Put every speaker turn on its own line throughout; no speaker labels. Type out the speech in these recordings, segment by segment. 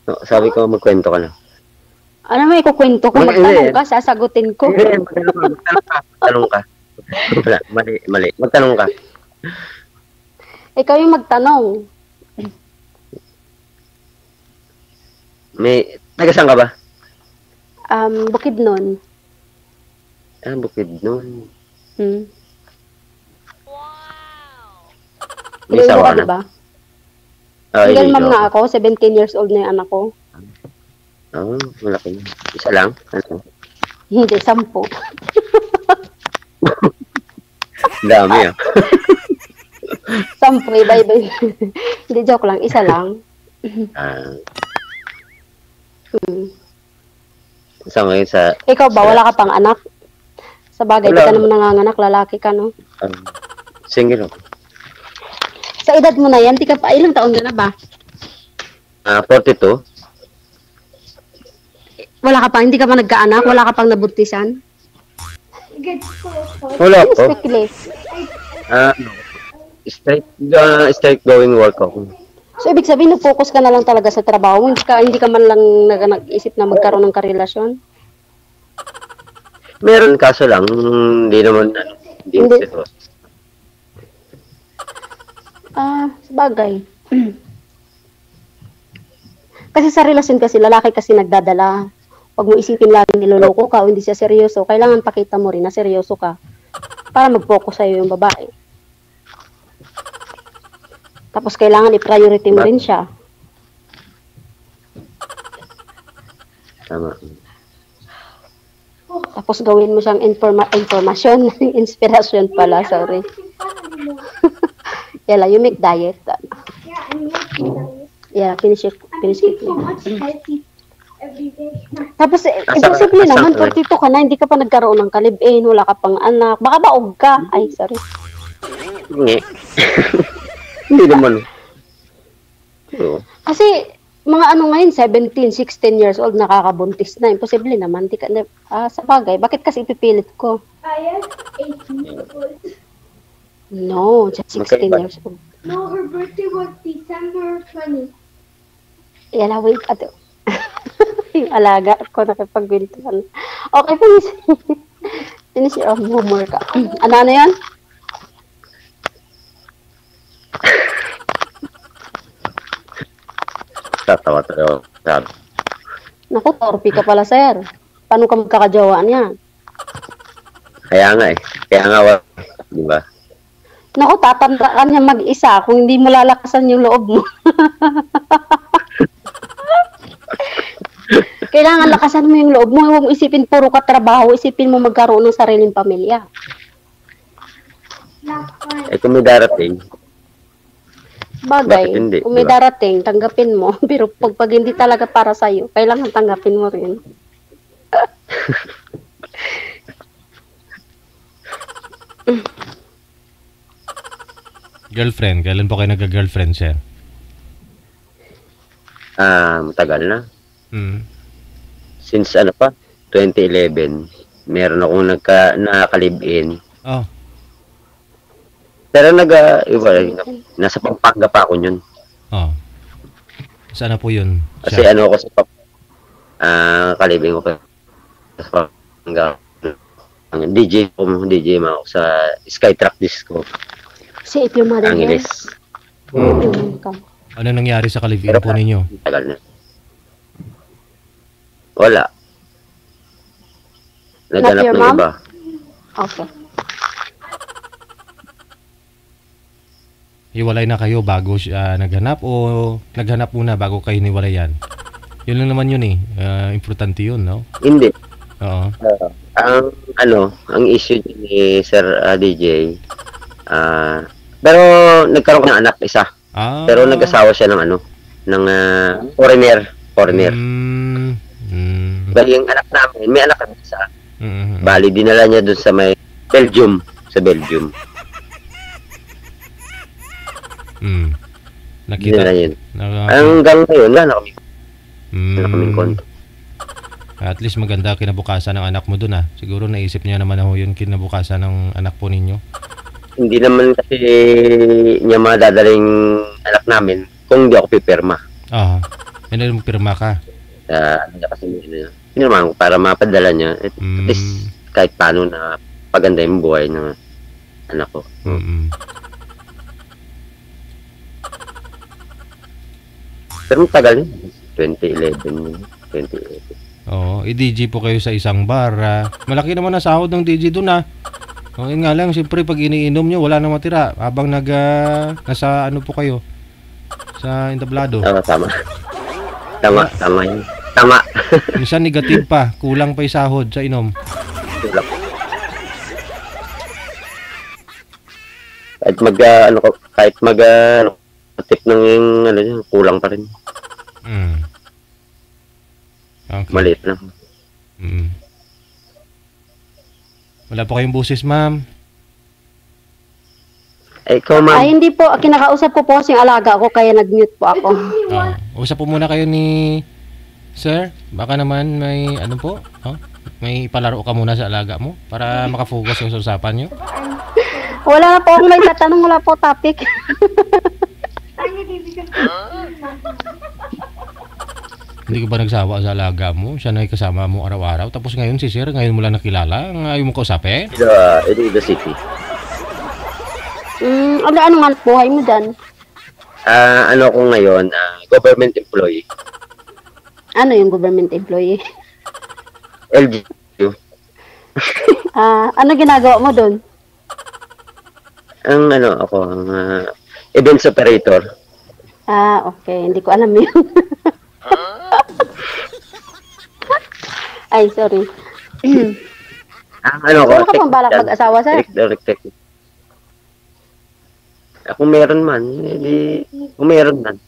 No, sabi ko, magkwento ka na.
Ano may kukwento ko? Magtanong ka, sasagutin ko.
Magtanong ka. Wala, mali. Magtanong ka.
Ikaw yung magtanong.
Taga saan ka ba?
Bukidnon.
Bukidnon.
May asawa ka, diba? Single mom nga ako, 17 years old na yung anak ko.
Malaki. Isa lang? Ano?
Hindi, 10.
Dami
10, iba-iba. Hindi, joke lang. Isa lang.
Sa ngayon sa...
Ikaw ba? Wala ka pang anak? Sa bagay, di ka naman nanganganak. Lalaki ka, no?
Single ako.
Sa edad mo na yan, di ka pa, ilang taon ka na ba?
42.
Wala ka pa, hindi ka pa nagkaanak? Wala ka pang nabuntisan?
Wala po.
Speculate.
Straight going work ako.
So, ibig sabihin, focus ka na lang talaga sa trabaho. Hindi ka man lang nag-isip na magkaroon ng karelasyon?
Meron, kaso lang, hindi naman, hindi.
Sabagay. Kasi sa relasyon kasi, lalaki kasi nagdadala. Huwag mo isipin lagi niloloko ka o hindi siya seryoso. Kailangan pakita mo rin na seryoso ka para mag-focus sa'yo yung babae. Tapos kailangan i-priority mo rin siya.
Tama.
Tapos gawin mo siyang informasyon, inspirasyon pala, sorry. Yala, you make diet. Yeah, finish it. Tapos, imposible naman, 42 ka na, hindi ka pa nagkaroon ng kalib-in, wala ka pang anak, baka baog ka. Ay, sorry.
Hindi naman.
Kasi, mga ano ngayon, 17, 16 years old, nakakabuntis na. Imposible naman. Sa bagay, bakit kasi ipipilit ko?
I am 18 years old.
No, just 16 years old.
No, her birthday was December 20.
Yan, wait. Ato. Yung alaga ko nakipagwintuhan. Okay, finish. Finish your homework. Ano yan?
Tatawa.
Naku, torpe ka pala, sir. Paano ka magkakajawaan yan?
Kaya nga di ba?
Naku, tatanda ka niya mag-isa kung hindi mo lalakasan yung loob mo. Kailangan lakasan mo yung loob mo. Huwag mo isipin puro ka trabaho. Isipin mo magkaroon ng sariling pamilya.
Kung may darating.
Bagay, kung may darating, tanggapin mo. Pero pag hindi talaga para sa'yo, kailangan tanggapin mo rin.
Girlfriend, kailan po kayo nagka-girlfriend, sir?
Matagal na. Since 2011, meron akong nakalib-in.
Oh.
Pero nasa Pampanga pa ako yun.
Oh. Saan na po yun?
Kasi ako sa kalibing ko sa Pampanga. DJ mo ako sa Skytrack Disco.
Si If Your Mother
Angeles.
Ano nangyari sa kalibing po ninyo?
Tagal na. Wala. Naghanap ng iba.
Okay.
Hiwalay na kayo bago siya naghanap o naghanap muna bago kayo niwalayan? Yun lang naman yun eh. Importante yun, no?
Hindi.
Oo.
Ang issue ni Sir DJ, pero nagkaroon ng anak isa. Pero nag-asawa siya ng foreigner. Bali yung anak namin, may anak kami isa. Bali, dinala niya doon sa may Belgium.
Nakita.
Hanggang ngayon, wala na kaming konto.
At least maganda kinabukasan ng anak mo dun ah. Siguro naisip niya naman yun kinabukasan ng anak po ninyo.
Hindi naman kasi niya madadaling anak namin kung hindi ako pipirma.
And then pirma ka.
Ano niya kasi naman ko para mapadala niya. At least kahit paano na paganda yung buhay ng anak ko. Pero tagal yun. 2011.
Oo, i-DJ po kayo sa isang bar. Malaki naman ang sahod ng DJ doon yun nga lang, siyempre pag iniinom nyo, wala nang matira. Habang nasa ano po kayo? Sa entablado.
Tama yun. Tama.
Minsan negative pa, kulang pa yung sahod sa inom.
Kahit tip ng kulang pa rin.
Okay.
Maliit lang.
Wala po kayong busis, ma'am.
Ikaw, ma'am.
Ay, hindi po. Kinakausap ko po kasi yung alaga ko, kaya nag-mute po ako.
Usap po muna kayo ni Sir. Baka naman may ano po? May palaro ka muna sa alaga mo para makafocus yung usapan nyo.
Wala na po akong may tatanong. Wala po topic.
Hindi ka ba nagsawa sa alaga mo? Siya na kasama mo araw-araw. Tapos ngayon si Sir, ngayon mo lang nakilala. Ayaw mo kausapin?
Iloilo City.
Ano nga buhay mo dyan?
Ano ko ngayon, government employee.
Ano yung government employee?
LGU.
Ano ginagawa mo doon?
Ang events operator.
Okay. Hindi ko alam yun. Ay, sorry.
Ano ko?
Wala ka pang balak mag-asawa, sir?
Direct. Kung meron man, kung meron man.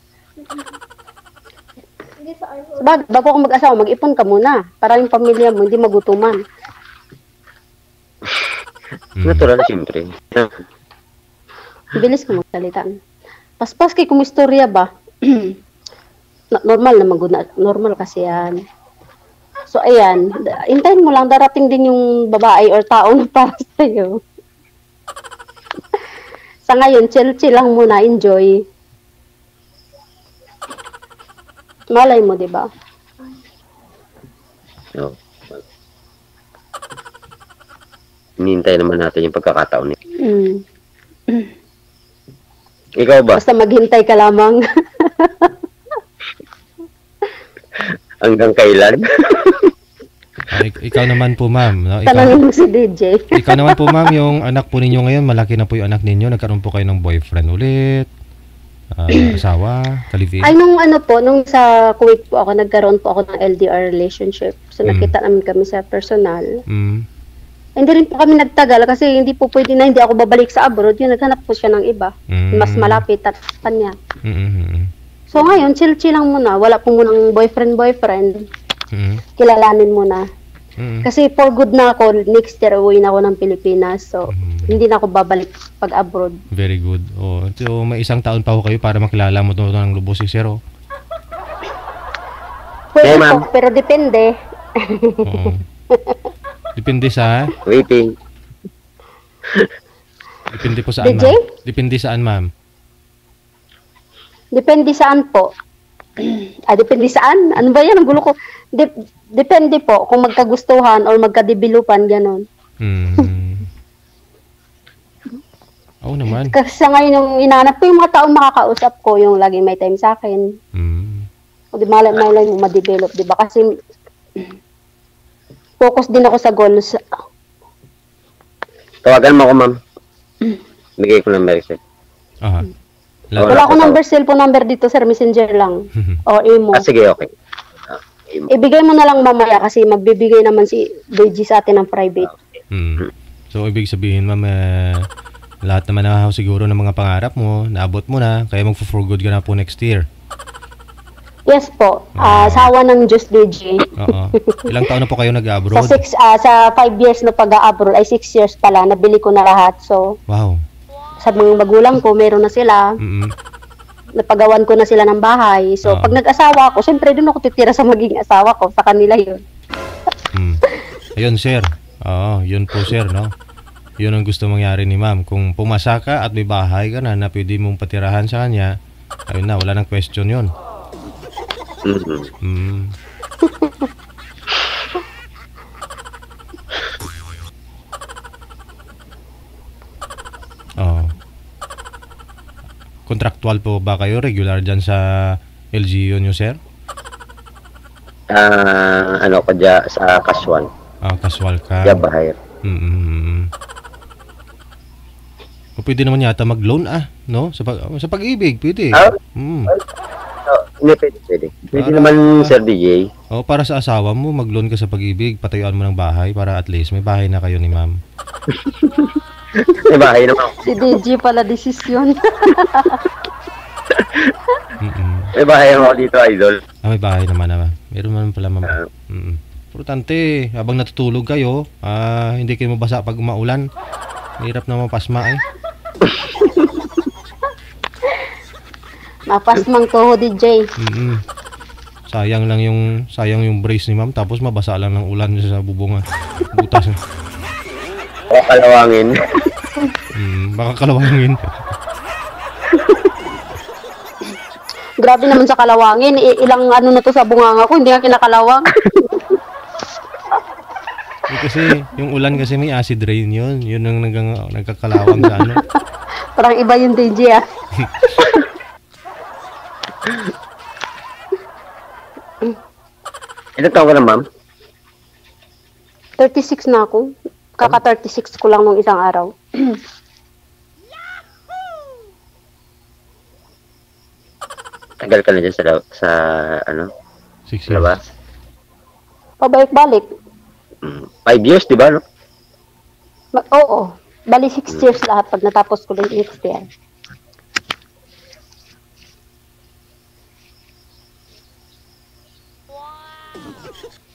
Bago ako mag-asawa, mag-ipon ka muna. Para yung pamilya mo, hindi magutuman.
Natural, siyempre.
Bilis ko magsalita. Paspas kay kumistorya ba? Normal naman, normal kasi yan. So, ayan. Hintayin mo lang, darating din yung babae or tao na para sa'yo. Sa ngayon, chill lang muna, enjoy. Malay mo, di ba?
So, hinihintay naman natin yung pagkakataon niya. Ikaw ba?
Basta maghintay ka lamang.
Hanggang kailan?
Ikaw naman po, ma'am. No?
Tanangin mo si DJ.
Ikaw naman po, ma'am, yung anak po ninyo ngayon, malaki na po yung anak ninyo. Nagkaroon po kayo ng boyfriend ulit. Asawa, kalivin.
Ay, nung sa Kuwait po ako, nagkaroon po ako ng LDR relationship. So, nakita namin kami sa personal. Hindi rin po kami nagtagal kasi hindi po pwede na hindi ako babalik sa abroad. Yun, naghanap po siya ng iba. Mas malapit at kanya. So, ngayon, chill lang muna. Wala po munang boyfriend. Kilalanin muna. Kasi for good na ako, next year uwi na ako ng Pilipinas. So, hindi na ako babalik pag abroad.
Very good. So, may isang taon pa ho kayo para makilala mo ito ng lubos si Zero.
Pwede po, pero depende.
Depende sa...
Waiting.
Depende po saan,
DJ?
ma'am. Depende saan, ma'am.
Depende saan po. Depende saan? Ano ba yan? Ang gulo ko. Depende po kung magkagustuhan or magkadevelopan, gano'n.
Oo naman.
Kasi sa ngayon, yung inanap ko yung mga taong makakausap ko, yung laging may time sa akin. O di malay mo ma-develop, di ba? Kasi focus din ako sa goals.
Tawagan mo ako, ma'am. Bigay ko ng message.
Wala akong cellphone number dito, sir. Messenger lang. O imo.
Sige, okay.
Ibigay mo na lang mamaya kasi magbibigay naman si BG sa atin ng private.
So, ibig sabihin, ma'am, lahat naman na siguro ng mga pangarap mo, naabot mo na, kaya mag-for good ka na po next year.
Yes po. Sawa ng Diyos, BG.
Ilang taon na po kayo nag-abroad?
Sa 5 years na pag-abroad, ay 6 years pala, nabili ko na lahat. So,
wow.
Sa mga magulang ko, meron na sila. Napagawan ko na sila ng bahay. So, pag nag-asawa ako, syempre doon ako titira sa maging asawa ko. Sa kanila yun.
Ayun, sir. Yun po, sir, no? Yun ang gusto mangyari ni ma'am. Kung pumasa ka at may bahay ka na pwede mong patirahan sa kanya, ayun na, wala nang question yun.
Mm.
Oh. Contractual po ba kayo? Regular dyan sa LGU nyo, sir?
Ano ko dyan sa casual.
Casual ka.
Kaya bahay.
O pwede naman yata mag-loan no? Sa pag-ibig, pwede.
Hindi, pwede. Pwede naman, Sir DJ.
Para sa asawa mo, mag-loan ka sa pag-ibig, patayuan mo ng bahay para at least may bahay na kayo ni ma'am.
May bahay naman.
Si DJ pala desisyon.
May bahay naman ako dito, idol.
May bahay naman. Meron naman pala ma'am. Importante, habang natutulog kayo, hindi kayo mabasa pag umaulan. Mahirap na mapasma eh.
Mapasmang toho, DJ.
Sayang yung brace ni ma'am, tapos mabasa lang ng ulan sa bubungan. Butas.
O kalawangin.
Baka kalawangin.
Grabe naman sa kalawangin. Ilang ano na to sa bunganga ko, hindi nga kinakalawang.
Kasi yung ulan kasi may acid rain yun. Yun ang nagkakalawang sa ano.
Parang iba yung DJ
Ilan taon ka na, ma'am?
36 na ako. Kaka-36 ko lang nung isang araw.
Tagal ka na dyan sa ano?
6 years.
Labas?
Pabalik-balik.
5 years, di ba, no?
Oo. Bali 6 years lahat pag natapos ko din next year.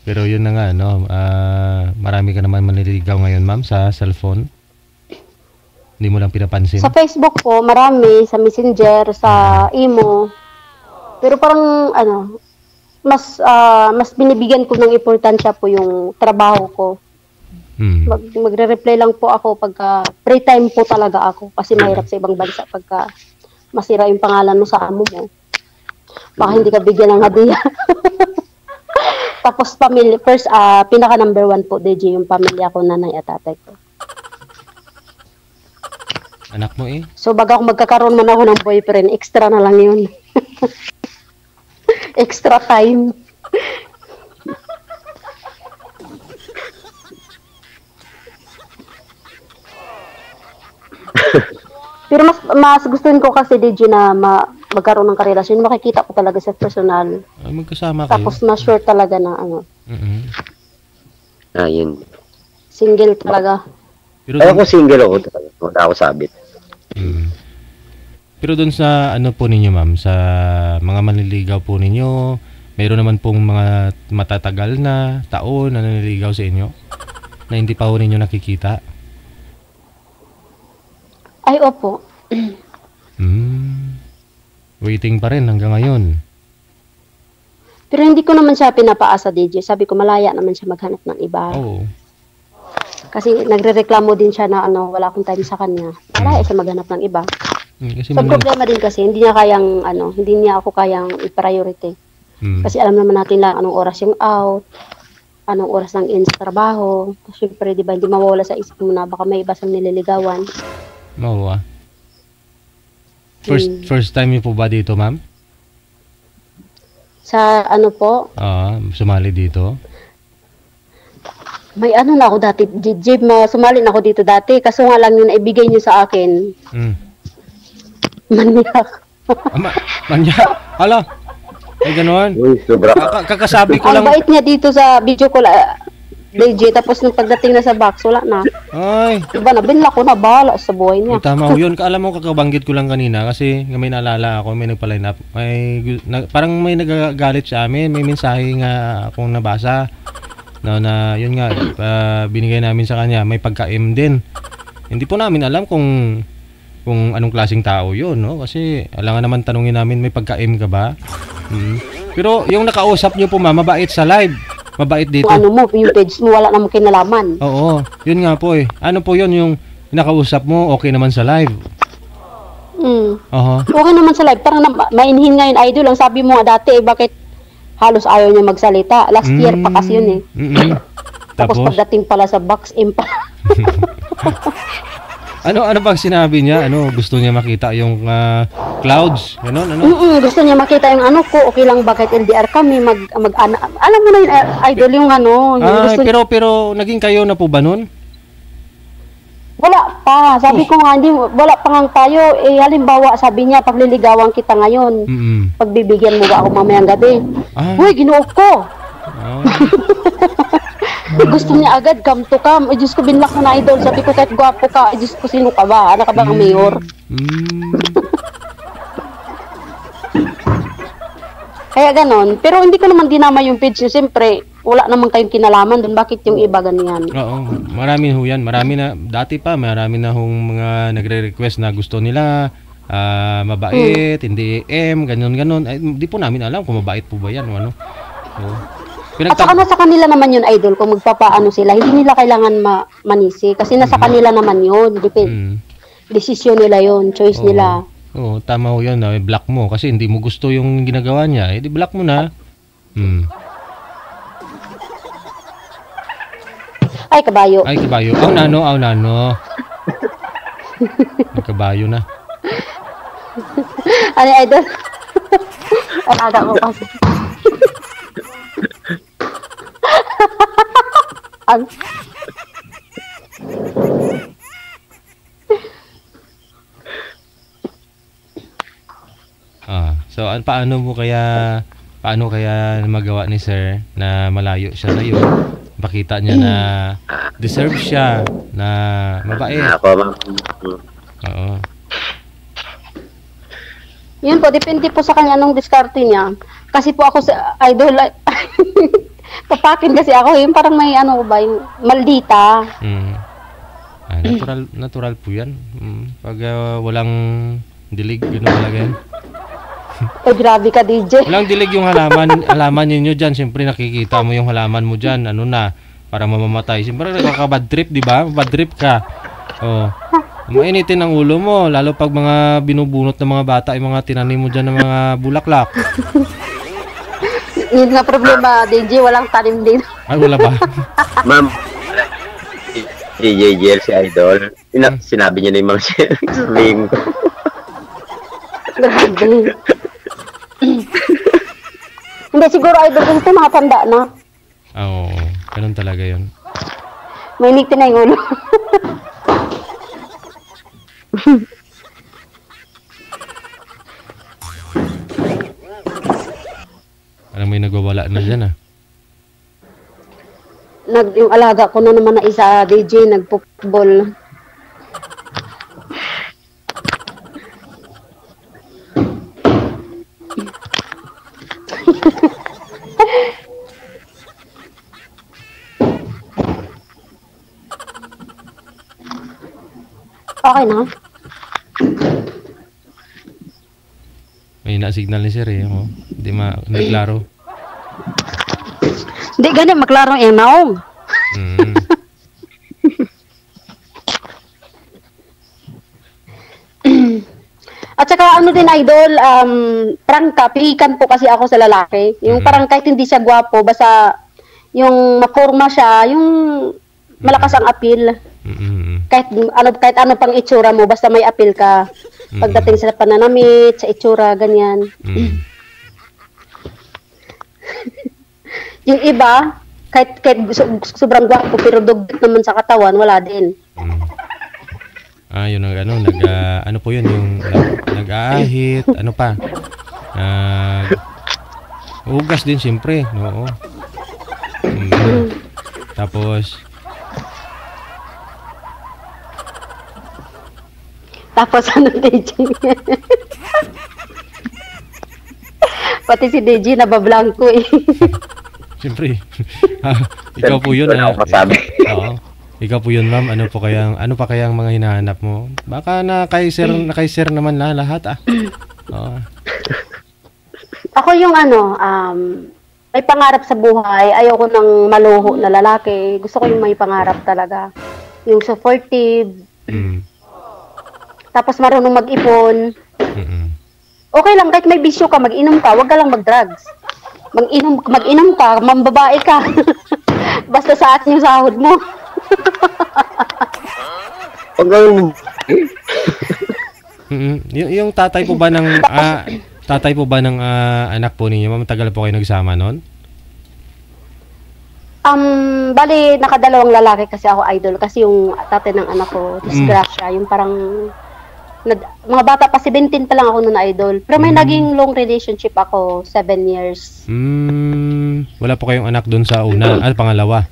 Pero yun na nga, no? Marami ka naman manliligaw ngayon, ma'am, sa cellphone. Hindi mo lang pinapansin.
Sa Facebook po, marami. Sa Messenger, sa Imo. Pero parang, mas binibigyan ko ng importansya po yung trabaho ko. Magre-reply lang po ako pagka free time po talaga ako. Kasi mahirap sa ibang bansa pagka masira yung pangalan mo sa amo mo. Baka hindi ka bigyan ng hadiah. Tapos pamilya, first, pinaka number 1 po, DJ, yung pamilya ko, nanay at tatay ko.
Anak mo eh?
So, baga kung magkakaroon man ako ng boyfriend, extra na lang yun. Extra time. Pero mas gustuin ko kasi, DJ, na magkaroon ng karelasyon. Makikita ko talaga sa personal.
Magkasama kayo.
Tapos ma-sure talaga na
Yun.
Single talaga.
Pero
Ako single ako. Wala ako sabit.
Pero dun sa ano po ninyo, ma'am, sa mga manliligaw po ninyo, mayroon naman pong mga matatagal na taon na nanliligaw sa inyo na hindi pa po ninyo nakikita?
Ay, opo.
Waiting pa rin hanggang ngayon.
Pero hindi ko naman siya pinapaasa, DJ. Sabi ko, malaya naman siya maghanap ng iba.
Oo.
Kasi nagrereklamo din siya na wala akong time sa kanya. Malaya siya maghanap ng iba.
Kasi
So, problema din kasi, hindi niya ako kayang i-priority. Kasi alam naman natin lang anong oras yung out, anong oras ng in sa trabaho. Siyempre, di ba, hindi mawawala sa isip mo na baka may iba siyang nililigawan.
Oo. First time niyo po ba dito, ma'am?
Sa ano po?
Sumali dito?
May na ako dati, DJ, sumali na ako dito dati. Kaso nga lang yung naibigay niyo sa akin. Manyak.
Manyak? Hala? Ay, gano'n?
Uy, sobra.
Kakasabi ko lang.
Ang bait niya dito sa video ko, DJ, tapos nung pagdating na sa box, wala na.
Ay.
Diba, nabinla ko na, bahala sa buhay niya.
Tama ko yun. Alam mo, kakabanggit ko lang kanina kasi may naalala ako, may nagpa-line up. Parang may nagagalit sa amin. May mensahe nga akong nabasa. Na yun nga, binigay namin sa kanya. May pagka-M din. Hindi po namin alam kung anong klaseng tao yun, no? Kasi alangan naman tanungin namin, may pagka-M ka ba? Pero yung nakausap nyo po, mabait sa live. Mabait dito.
Ano mo, yung page mo, wala namang kinalaman.
Oo, yun nga po eh. Ano po yun, yung nakausap mo, okay naman sa live?
Okay naman sa live. Parang mainhin ngayon, idol. Ang sabi mo nga dati, bakit halos ayaw niya magsalita. Last year pa kasi yun eh. Tapos pagdating pala sa box impa.
Ano bang sinabi niya? Ano, gusto niya makita yung clouds? Ganon, ano?
Gusto niya makita yung ano ko. Okay lang ba kahit LDR kami alam mo na yun, idol yung ano. Yung
pero naging kayo na po ba nun?
Wala pa. Sabi ko nga, wala pa nga tayo. Halimbawa, sabi niya, pagliligawan kita ngayon. Pagbibigyan mo ba ako mamayang gabi? Uy, ginoo ko. Gusto niya agad, come to come. Diyos ko, binlock ko na idol. Sabi ko, kahit gwapo ka, Diyos ko, sino ka ba? Ano ka ba ang mayor? Kaya ganon. Pero hindi ko naman dinama yung page niyo. Siyempre, wala naman kayong kinalaman doon. Bakit yung iba ganyan?
Oo, marami ho yan. Marami na, dati pa, marami na hong mga nagre-request na gusto nila mabait, hindi ganon. Ay, di po namin alam kung mabait po ba yan o ano. So,
at saka nasa kanila naman yun, idol, kung magpapaano sila, hindi nila kailangan manisi. Kasi nasa kanila naman yun. Desisyon nila yun, choice nila.
Oo, tama ho yun. Block mo kasi hindi mo gusto yung ginagawa niya. Eh, di block mo na.
Ay, kabayo.
Aw, nano. Kabayo na.
Ano, idol? Alaga ko kasi.
So paano kaya magawa ni sir na malayo siya sa iyo? Pakita niya na deserve siya na mabait. Oo.
Yun po, depende po sa kanya anong diskarte niya. Kasi po ako sa idol, papakin kasi ako, yung parang may ano ba, yung maldita.
Natural po yan. Pag walang dilig, gano'n talaga yan.
Grabe ka, DJ.
Walang dilig yung halaman ninyo dyan. Siyempre nakikita mo yung halaman mo dyan. Ano na, para mamamatay. Siyempre nakaka-bad trip, di ba? Bad trip ka. Mainitin ang ulo mo. Lalo pag mga binubunot ng mga bata, yung mga tinanim mo dyan ng mga bulaklak.
Yun nga problema, DJ. Walang tanim din.
Ay, wala ba?
Ma'am, DJ si Idol. Sinabi niya na yung mga sabihin ko.
Grabe. Hindi, siguro idol kasi ito mga tanda na.
Oo, ganun talaga yun.
May nitin na yung ulo.
Parang may nagwawala na dyan
Yung alaga ko na naman na isa, DJ, nagpo-football. Okay na.
May na-signal ni sir Hindi klaro.
Hindi ganyan, maklaro yung naong. At saka ano din idol, prangka, pilikan po kasi ako sa lalaki. Yung parang kahit hindi siya gwapo, basta yung maporma siya, yung malakas ang appeal. Kahit ano pang itsura mo, basta may appeal ka. Pagdating sa pananamit, sa itsura, ganyan. Yung iba, kahit sobrang gwapo pero dugot naman sa katawan, wala din.
Yun ang ano po yun, yung nag-aahit, ano pa? Ugas din siyempre, oo.
Tapos ano, DJ? Pati si DJ nabablanko eh.
Siyempre. Ikaw po yun. Oo. Ikaw po yun, ma'am. Ano pa kayang mga hinahanap mo? Baka na kay sir naman lahat Oo.
Ako yung may pangarap sa buhay. Ayoko ng maluho na lalaki. Gusto ko yung may pangarap talaga. Yung supportive. Tapos marunong mag-ipon. Okay lang, kahit may bisyo ka, mag-inom ka, wag ka lang mag-drugs. mag-inom ka, mambabae ka. Basta sa atin yung sahod mo.
Pag ganun,
Yung tatay po ba ng anak po ninyo, matagal po kayo nagsama noon?
Bali, nakadalawang lalaki kasi ako, idol. Kasi yung tatay ng anak ko, disgrasya, yung parang mga bata pa, 17 pa lang ako noon, idol. Pero may naging long relationship ako, 7 years.
Wala po kayong anak doon sa una, pangalawa?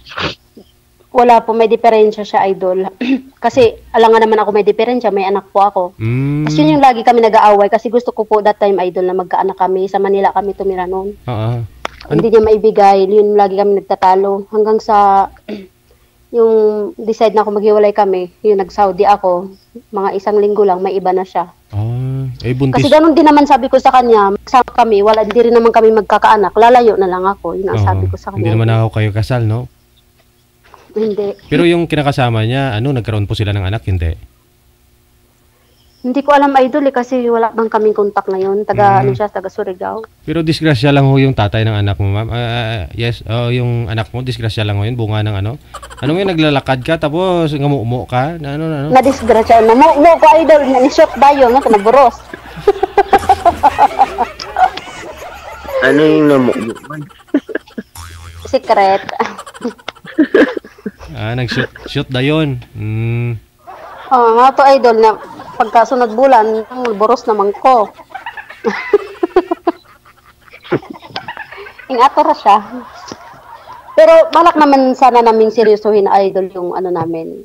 Wala po, may diferensya siya, idol. Kasi alam nga naman ako may diferensya, may anak po ako. Kasi yun yung lagi kami nag-aaway kasi gusto ko po that time, idol, na magkaanak kami. Sa Manila kami tumira noon. Hindi niya maibigay, yun lagi kami nagtatalo. Hanggang sa yung decide na ako maghiwalay kami, yung nag-Saudi ako, mga 1 linggo lang, may iba na siya.
Buntis.
Kasi ganun din naman sabi ko sa kanya, magsama kami, hindi rin naman kami magkakaanak, lalayo na lang ako, yun ang sabi ko sa kanya.
Hindi naman ako kayo kasal, no?
Hindi.
Pero yung kinakasama niya, nagkaroon po sila ng anak, hindi?
Hindi ko alam, idol, kasi wala bang kaming kontak ngayon, taga Surigao.
Pero disgrasya lang ho yung tatay ng anak mo, ma'am. Yes, yung anak mo, disgrasya lang ho yun, bunga ng ano? Ano yung naglalakad ka, tapos ngamuumo ka?
Na-disgrasya, namuumo ko, idol, nanishock ba yun, naburos.
ano yung namuumo?
Secret.
Nag-shoot na yun.
Nga to, idol, na pagkasunod bulan, boros naman ko. Ingato ra siya. Pero balak naman sana naming seryosohin, idol, yung ano namin.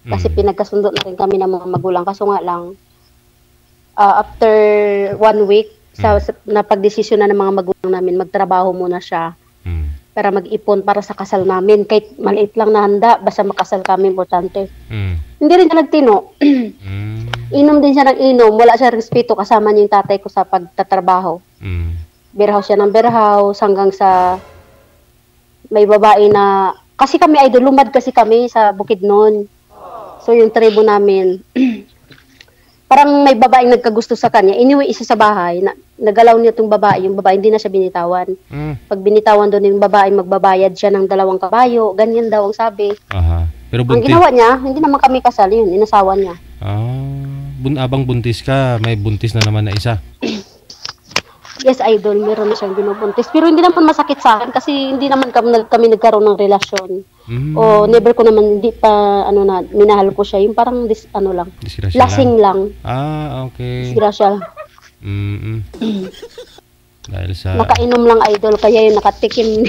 Kasi pinagkasundo na rin kami ng mga magulang. Kaso nga lang, after 1 week, na pagdesisyon na ng mga magulang namin, magtrabaho muna siya. Para mag-ipon para sa kasal namin. Kahit maliit lang na handa, basta makasal kami, importante. Hindi rin siya nagtino. Inom din siya ng inom. Wala siya respeto. Kasama niya yung tatay ko sa pagtatrabaho. Beerhouse siya ng beerhouse hanggang sa may babae na... Kasi kami, idol, lumad kasi kami sa bukid noon. So, yung tribo namin... Parang may babaeng nagkagusto sa kanya, iniwi isa sa bahay, nagalaw niya itong babae, yung babae hindi na siya binitawan. Pag binitawan doon yung babae, magbabayad siya ng 2 kabayo, ganyan daw ang sabi.
Pero buntis.
Ang ginawa niya, hindi naman kami kasal, yun, inasawa niya.
Abang buntis ka, may buntis na naman na isa.
Yes, idol, meron na siyang binubuntis. Pero hindi naman masakit sa akin kasi hindi naman kami nagkaroon ng relasyon. O never ko naman, hindi pa, minahal ko siya. Yung parang, lang, lasing lang.
Okay.
Disgrasya.
Dahil sa...
Nakainom lang, idol, kaya yung nakatikim.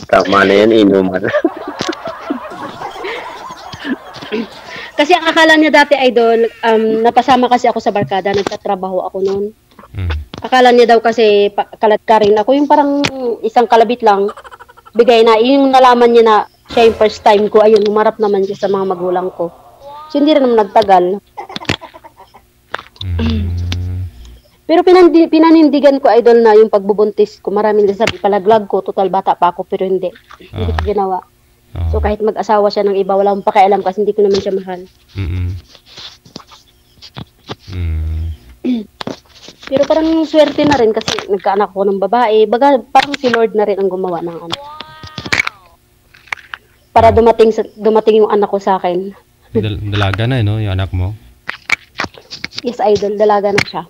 Tama na yan, inuman.
Kasi ang akala niya dati, idol, napasama kasi ako sa barkada, nagtatrabaho ako noon. Akala niya daw kasi kalat ka rin ako, yung parang isang kalabit lang, bigay na, yung nalaman niya na siya yung first time ko, ayun, humarap naman siya sa mga magulang ko. So, hindi rin naman nagtagal. Pero pinanindigan ko, idol, na yung pagbubuntis ko, maraming sabi, palaglag ko, total bata pa ako, pero hindi. Hindi ko ginawa. So kahit mag-asawa siya ng iba, wala akong pakialam kasi hindi ko naman siya mahal. Pero parang swerte na rin kasi nagkaanak ko ng babae. Baga parang si Lord na rin ang gumawa ng ano. Para dumating yung anak ko sa akin.
Dalaga na no, yung anak mo?
Yes, idol, dalaga na siya.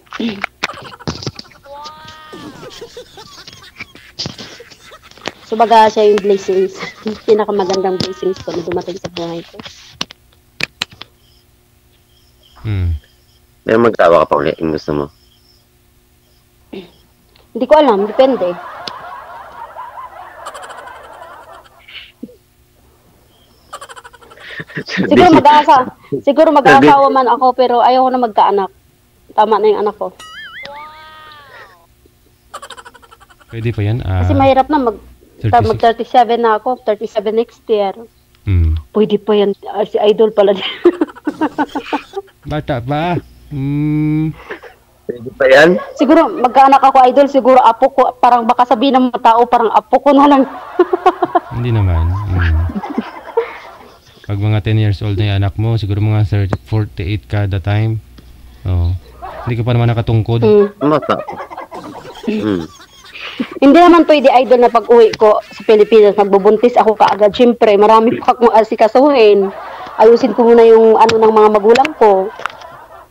So baga siya yung blessings, pinakamagandang blessings ko na dumating sa buhay ko.
May magtawa ka pa ulit, yung gusto mo?
Hindi ko alam, depende. Siguro mag-aasawa man ako pero ayaw ko na magkaanak. Tama na yung anak ko.
Pwede pa yan?
Kasi mahirap na mag-37 na ako, 37 next year. Pwede pa yan. Si idol pala.
Bata ba?
Pwede pa yan?
Siguro, magkaanak ako, idol. Siguro apo ko. Parang baka sabihin ng mga tao, parang apo ko na lang.
Hindi naman. Pag mga 10 years old na yung anak mo, siguro mga 48 kada time. Hindi ka pa naman nakatungkod.
Mata.
Hindi naman pwede idol na pag-uwi ko sa Pilipinas, magbubuntis ako kaagad. Siyempre, marami pa akong asikasuhin. Ayusin ko muna yung ano ng mga magulang ko.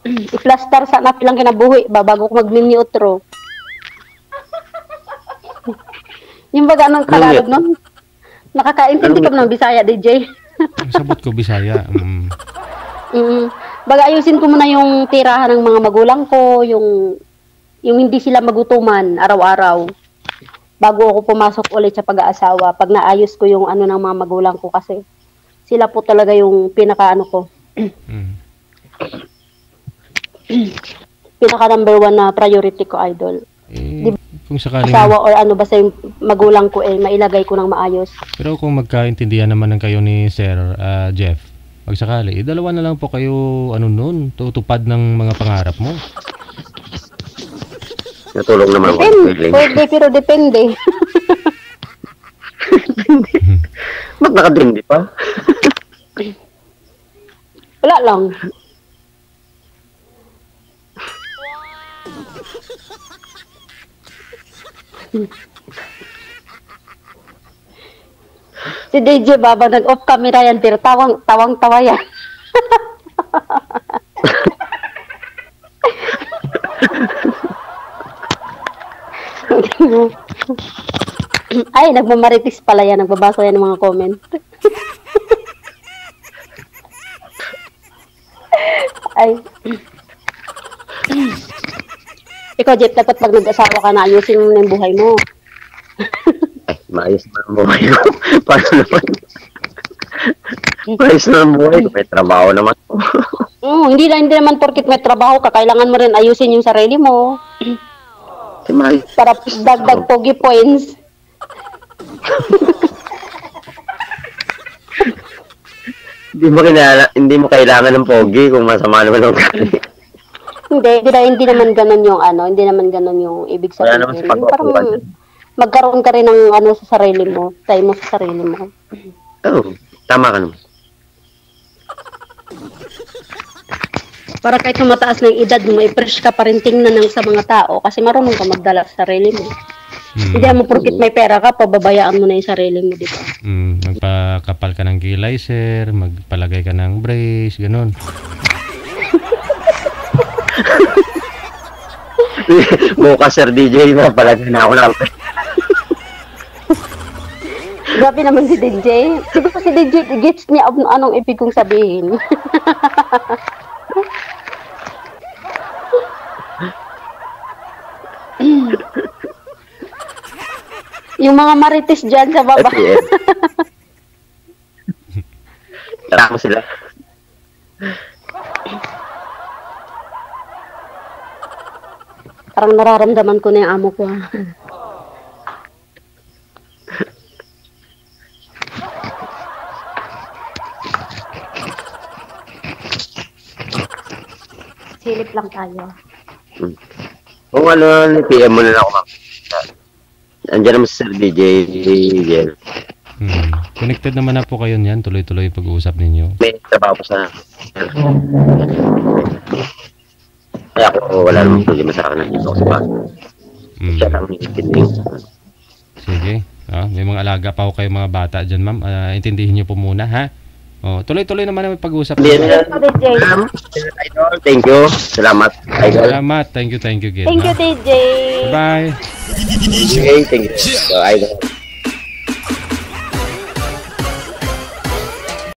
I-plaster sa nap lang kinabuhi bago ko mag-mini utro. Yung baga ng Tagalog nun. Nakakaintindi ka ng Bisaya, DJ.
Sabot ko Bisaya.
Baga ayusin ko muna yung tirahan ng mga magulang ko, yung hindi sila magutuman araw-araw. Bago ako pumasok ulit sa pag-aasawa, pag naayos ko yung ano ng mga magulang ko kasi sila po talaga yung pinaka-ano ko. Pinaka number 1 na priority ko, idol.
Kung sakaling
asawa or ano basta yung magulang ko mailagay ko ng maayos.
Pero kung magkaintindihan naman ng kayo ni Sir Jeff, pag sakali, dalawa na lang po kayo tutupad ng mga pangarap mo.
Natulong naman
ako. Pwede, pero depende.
Ba't nakadindi pa?
Wala lang. Si DJ Baba nag-off camera yan, pero tawang-tawa yan. Ay, nagmamaritis pala yan. Nagbabasa yan ng mga comment. Ay. Ikaw, Jeff, dapat pag nag-asawa ka na, ayusin mo na yung buhay mo.
Ay, maayos na ang buhay ko. Paano naman? Maayos na ang buhay ko. May trabaho naman.
Hindi naman porkit may trabaho ka. Kailangan mo rin ayusin yung sarili mo. Para dagdag pogi points.
Hindi mo kailangan ng pogi kung masama naman ang kani.
Hindi naman ganun yung hindi naman ganun yung ibig sabihin. Parang magkaroon ka rin ng sa sarili mo, time mo sa sarili mo.
Tama ka naman.
Para kahit mataas na yung edad mo, fresh ka pa rin tingnan sa mga tao kasi marunong ka magdala sa sarili mo. Hindi mo porkit may pera ka, pababayaan mo na yung sarili mo, di ba?
Magpakapal ka ng kilay, sir, magpalagay ka ng brace, ganun.
Bukas, Sir DJ, mapalagay na ako lang.
Grabe naman si DJ. Siguro si DJ, gets niya anong ibig kong sabihin. Yung mga marites dyan sa baba.
Tara mo sila.
Parang nararamdaman ko na yung amo ko. Silip lang tayo.
Kung PM mo na ako, ma'am. Andiyan naman si Sir DJ.
Connected naman na po kayo niyan. Tuloy-tuloy pag-uusap ninyo.
May trabaho po sa kaya ako wala namang problema sa akin. Nandito ako sa bahay. Siya lang nilipinding. Sige.
May mga alaga pa ako kayo mga bata dyan, ma'am. Intindihin niyo po muna, ha? Tuloy-tuloy naman na pag-uusap.
Thank you. Salamat.
Salamat. Thank you, Gil.
Thank you, DJ.
Bye.
Okay, thank you. So, idol.